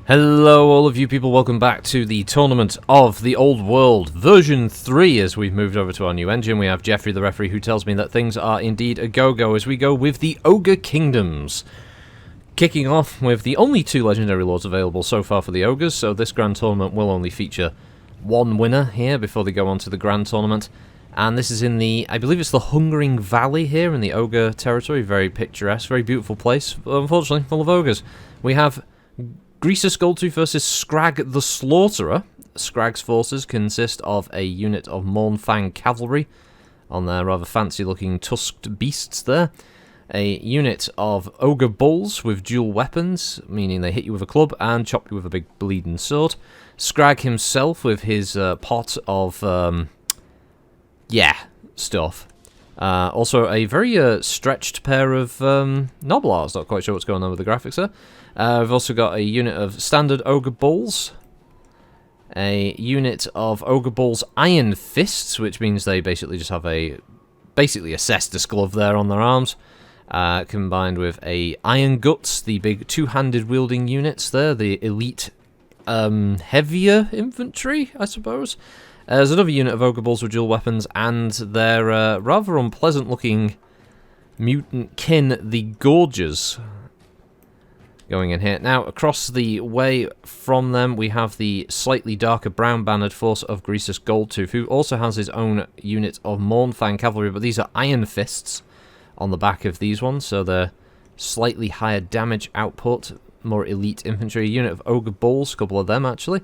Hello all of you people, welcome back to the Tournament of the Old World version 3 as we've moved over to our new engine. We have Jeffrey the referee who tells me that things are indeed a go-go as we go with the Ogre Kingdoms. Kicking off with the only 2 legendary lords available so far for the Ogres, so this Grand Tournament will only feature 1 winner here before they go on to the Grand Tournament. And this is in the, I believe it's the Hungering Valley here in the Ogre territory, very picturesque, very beautiful place, but unfortunately full of Ogres. We have Greasus Goldtooth versus Skrag the Slaughterer. Skrag's forces consist of a unit of Mournfang Cavalry on their rather fancy-looking tusked beasts there. A unit of Ogre Bulls with dual weapons, meaning they hit you with a club and chop you with a big bleeding sword. Skrag himself with his pot of, stuff. Also a very stretched pair of Noblars. Not quite sure what's going on with the graphics there. We've also got a unit of standard Ogre Bulls, a unit of Ogre Bulls Iron Fists, which means they basically just have a Cestus glove there on their arms, combined with a Iron Guts, the big two-handed wielding units there, the elite heavier infantry, I suppose. There's another unit of Ogre Bulls with dual weapons, and their rather unpleasant-looking mutant kin, the Gorges, going in here. Now, across the way from them, we have the slightly darker brown-bannered force of Greasus Goldtooth, who also has his own unit of Mournfang Cavalry, but these are Iron Fists on the back of these ones, so they're slightly higher damage output, more elite infantry. A unit of Ogre Bulls, a couple of them, actually.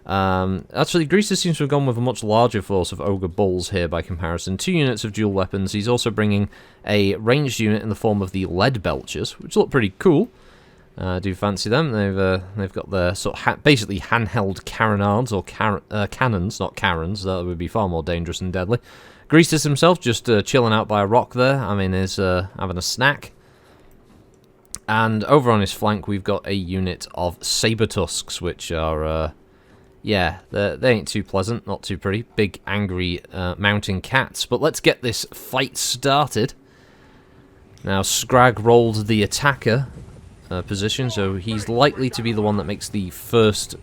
Actually, Greasus seems to have gone with a much larger force of Ogre Bulls here by comparison. 2 units of dual weapons. He's also bringing a ranged unit in the form of the Lead Belchers, which look pretty cool. Do fancy them. They've got their sort of basically handheld carronades or cannons, not Karens. That would be far more dangerous and deadly. Greasus himself just chilling out by a rock there. I mean, is having a snack. And over on his flank, we've got a unit of Saber Tusks, which are they ain't too pleasant, not too pretty. Big angry mountain cats. But let's get this fight started. Now, Skrag rolled the attacker position, so he's likely to be the one that makes the first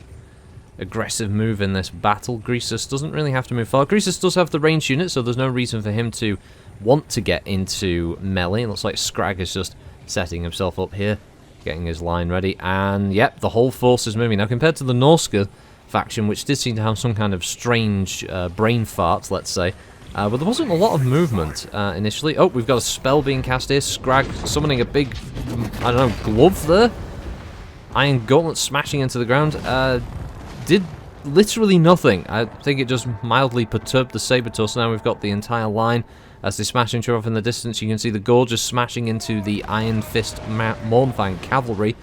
aggressive move in this battle. Greasus doesn't really have to move far. Greasus does have the ranged unit, so there's no reason for him to want to get into melee. It looks like Skrag is just setting himself up here, getting his line ready, and yep, the whole force is moving. Now, compared to the Norska faction, which did seem to have some kind of strange brain fart, let's say, but there wasn't a lot of movement initially. Oh, we've got a spell being cast here. Skrag summoning a big, I don't know, glove there. Iron Gauntlet smashing into the ground. Did literally nothing. I think it just mildly perturbed the Saber-Tusk. Now we've got the entire line as they smash each other off in the distance. You can see the Gorges smashing into the Iron Fist Mournfang Cavalry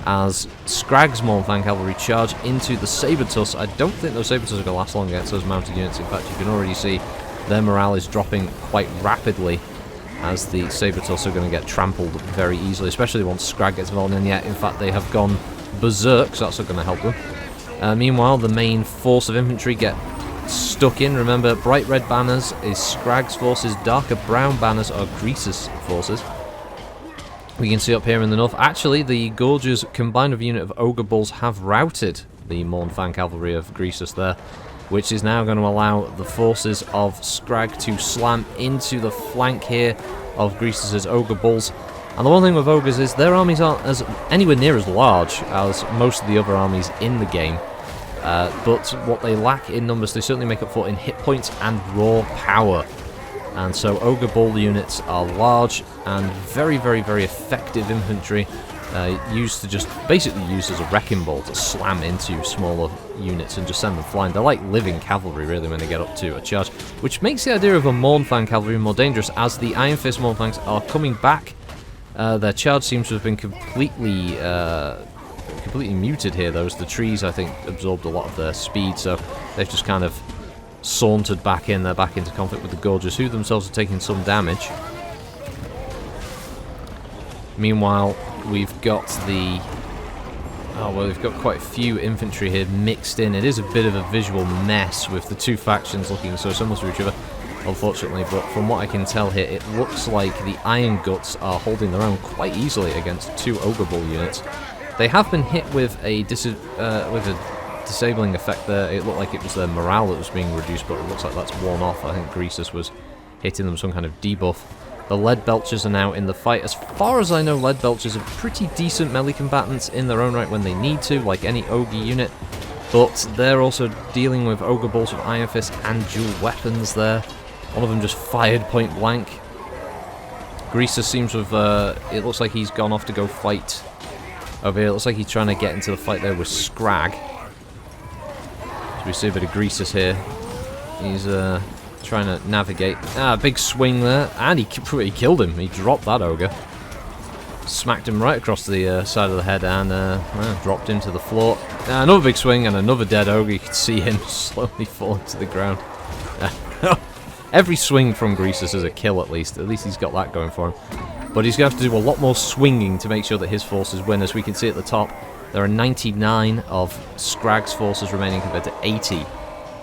as Skrag's Mournfang Cavalry charge into the Saber-Tusk. I don't think those Saber-Tusks are going to last long against those mounted units. In fact, you can already see their morale is dropping quite rapidly as the Saber-Tusks are going to get trampled very easily, especially once Skrag gets involved. And yet, in fact, they have gone berserk, so that's not going to help them. Meanwhile, the main force of infantry get stuck in. Remember, bright red banners is Skrag's forces, darker brown banners are Greasus' forces. We can see up here in the north, actually, the Gorges combined with a unit of Ogre Bulls have routed the Mournfang Cavalry of Greasus there, which is now going to allow the forces of Skrag to slam into the flank here of Greasus' Ogre Bulls. And the one thing with Ogres is their armies aren't anywhere near as large as most of the other armies in the game. But what they lack in numbers, they certainly make up for in hit points and raw power. And so Ogre Bull units are large and very, very, very effective infantry, used as a wrecking ball to slam into smaller units and just send them flying. They're like living cavalry, really, when they get up to a charge, which makes the idea of a Mournfang Cavalry more dangerous, as the Iron Fist Mournfangs are coming back. Their charge seems to have been completely muted here, though, as the trees, I think, absorbed a lot of their speed, so they've just kind of sauntered back in. They're back into conflict with the Gorges, who themselves are taking some damage. Meanwhile, we've got we've got quite a few infantry here mixed in. It is a bit of a visual mess with the 2 factions looking so similar to each other, unfortunately, but from what I can tell here, it looks like the Iron Guts are holding their own quite easily against 2 Ogre Bull units. They have been hit with a disabling effect there. It looked like it was their morale that was being reduced, but it looks like that's worn off. I think Greasus was hitting them some kind of debuff. The lead belchers are now in the fight. As far as I know, lead belchers are pretty decent melee combatants in their own right when they need to, like any ogre unit. But they're also dealing with ogre balls with Iron Fist and dual weapons there. One of them just fired point blank. Greasus seems to have, it looks like he's gone off to go fight over here. It looks like he's trying to get into the fight there with Skrag. So we see a bit of Greasus here. He's trying to navigate. Big swing there. And he killed him. He dropped that ogre. Smacked him right across the side of the head and dropped him to the floor. Another big swing and another dead ogre. You can see him slowly falling to the ground. Every swing from Greasus is a kill at least. At least he's got that going for him. But he's going to have to do a lot more swinging to make sure that his forces win. As we can see at the top, there are 99 of Skrag's forces remaining compared to 80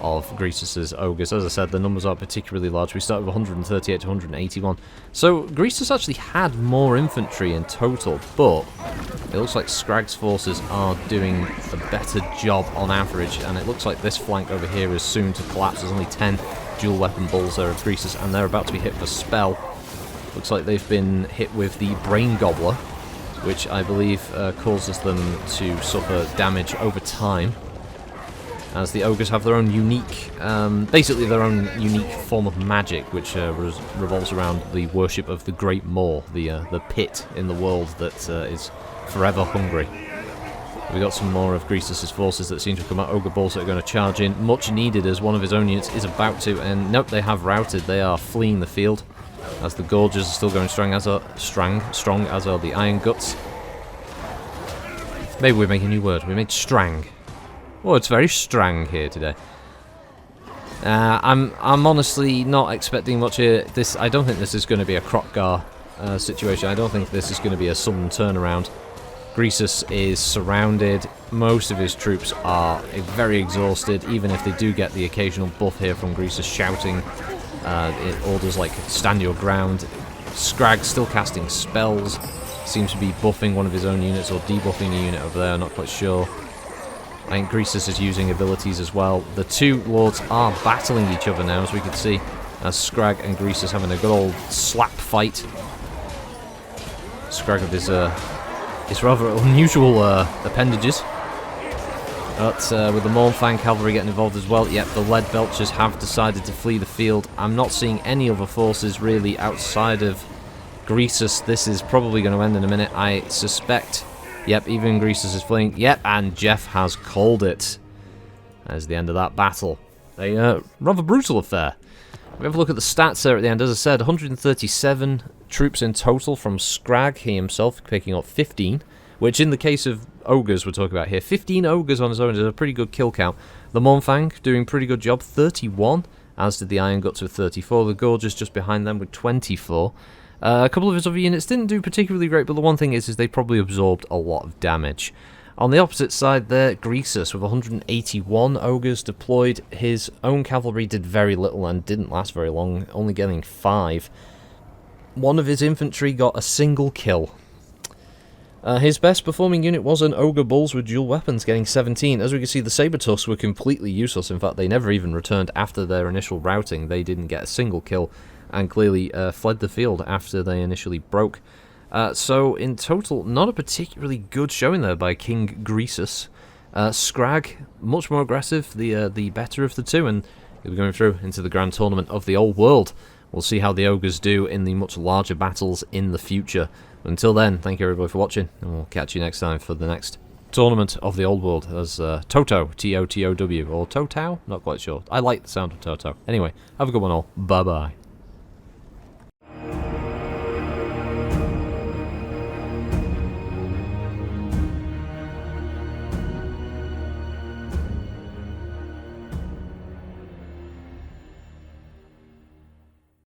of Greasus's ogres. As I said, the numbers aren't particularly large. We started with 138 to 181. So Greasus actually had more infantry in total, but it looks like Skrag's forces are doing a better job on average, and it looks like this flank over here is soon to collapse. There's only 10 dual weapon bulls there of Greasus, and they're about to be hit for spell. Looks like they've been hit with the Brain Gobbler, which I believe causes them to suffer damage over time, as the ogres have their own unique, basically their own unique form of magic, which revolves around the worship of the Great Maw, the pit in the world that is forever hungry. We got some more of Greasus' forces that seem to come out. Ogre balls that are going to charge in, much needed, as one of his own units is about to, and nope, they have routed. They are fleeing the field, as the Gorges are still going strong, as are the Iron Guts. Maybe we make a new word. We made strang. Oh, it's very strang here today. I'm honestly not expecting much here. I don't think this is going to be a Krokgar situation. I don't think this is going to be a sudden turnaround. Greasus is surrounded. Most of his troops are very exhausted, even if they do get the occasional buff here from Greasus shouting orders like stand your ground. Skrag still casting spells. Seems to be buffing one of his own units or debuffing a unit over there, not quite sure. I think Greasus is using abilities as well. The two lords are battling each other now, as we can see, as Skrag and Greasus having a good old slap fight. Skrag with his rather unusual appendages. But with the Mornfang cavalry getting involved as well, yep, the lead belchers have decided to flee the field. I'm not seeing any other forces really outside of Greasus. This is probably going to end in a minute, I suspect. Yep, even Greasus is fleeing. Yep, and Jeff has called it. As the end of that battle. A rather brutal affair. We have a look at the stats there at the end. As I said, 137 troops in total from Skrag, he himself picking up 15, which in the case of ogres we're talking about here, 15 ogres on his own is a pretty good kill count. The Mornfang doing a pretty good job, 31, as did the Iron Guts with 34. The Gorges just behind them with 24. A couple of his other units didn't do particularly great, but the one thing is they probably absorbed a lot of damage. On the opposite side there, Greasus with 181 ogres deployed. His own cavalry did very little and didn't last very long, only getting 5. One of his infantry got a single kill. His best performing unit was an Ogre Bulls with dual weapons, getting 17. As we can see, the Saber-Tusk were completely useless. In fact, they never even returned after their initial routing. They didn't get a single kill, and clearly fled the field after they initially broke. So, in total, not a particularly good showing there by King Greasus. Skrag, much more aggressive, the better of the two, and he'll be going through into the Grand Tournament of the Old World. We'll see how the Ogres do in the much larger battles in the future. But until then, thank you everybody for watching, and we'll catch you next time for the next Tournament of the Old World as Toto, T-O-T-O-W, or Totau? Not quite sure. I like the sound of Toto. Anyway, have a good one all. Bye-bye.